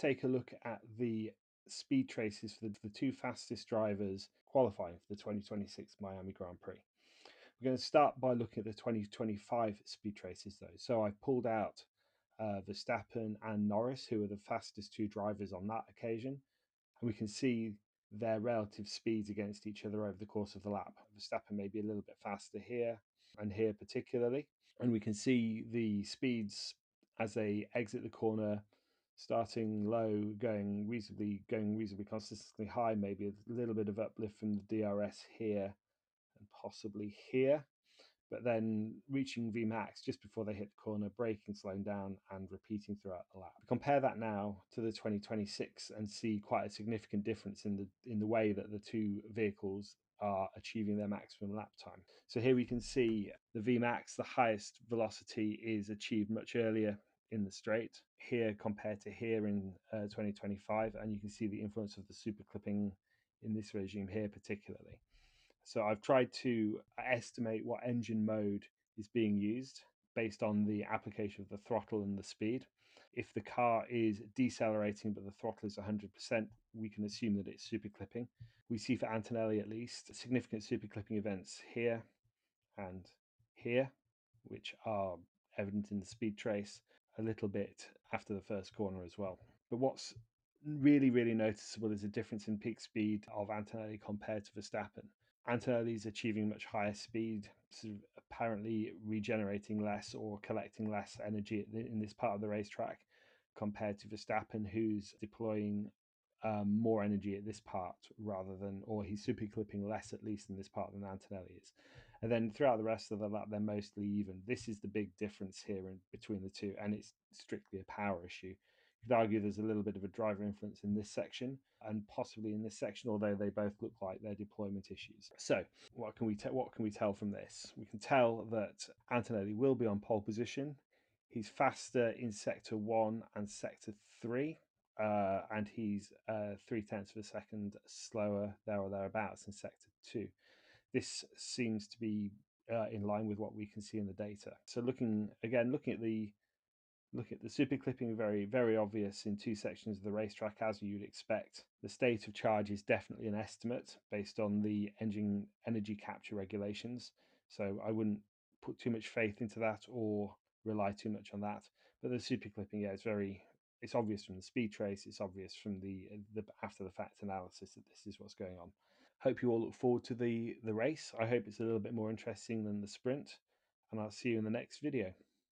take a look at the speed traces for the two fastest drivers qualifying for the 2026 Miami Grand Prix. We're going to start by looking at the 2025 speed traces, though. So I've pulled out Verstappen and Norris, who are the fastest two drivers on that occasion, and we can see their relative speeds against each other over the course of the lap. Verstappen may be a little bit faster here and here particularly, and we can see the speeds as they exit the corner, starting low, going reasonably consistently high, maybe a little bit of uplift from the DRS here and possibly here, but then reaching Vmax just before they hit the corner, braking, slowing down, and repeating throughout the lap. Compare that now to the 2026 and see quite a significant difference in the way that the two vehicles are achieving their maximum lap time. So here we can see the Vmax, the highest velocity, is achieved much earlier in the straight here compared to here in 2025, and you can see the influence of the super clipping in this regime here particularly. So I've tried to estimate what engine mode is being used based on the application of the throttle and the speed. If the car is decelerating but the throttle is 100%, we can assume that it's super clipping. We see for Antonelli at least significant super clipping events here and here, which are evident in the speed trace a little bit after the first corner as well. But what's really, really noticeable is a difference in peak speed of Antonelli compared to Verstappen. Antonelli is achieving much higher speed, sort of apparently regenerating less or collecting less energy in this part of the racetrack compared to Verstappen, who's deploying more energy at this part rather than, or he's super clipping less at least in this part than Antonelli is. And then throughout the rest of the lap, they're mostly even. This is the big difference here between the two, and it's strictly a power issue. You could argue there's a little bit of a driver influence in this section and possibly in this section, although they both look like they're deployment issues. So what can we tell from this? We can tell that Antonelli will be on pole position. He's faster in sector 1 and sector 3, and he's 0.3 of a second slower there or thereabouts in sector 2. This seems to be in line with what we can see in the data. So looking at the super clipping, very, very obvious in two sections of the racetrack, as you'd expect. The state of charge is definitely an estimate based on the engine energy capture regulations. So I wouldn't put too much faith into that or rely too much on that. But the super clipping, yeah, it's obvious from the speed trace. It's obvious from the after the fact analysis that this is what's going on. Hope you all look forward to the race. I hope it's a little bit more interesting than the sprint, and I'll see you in the next video.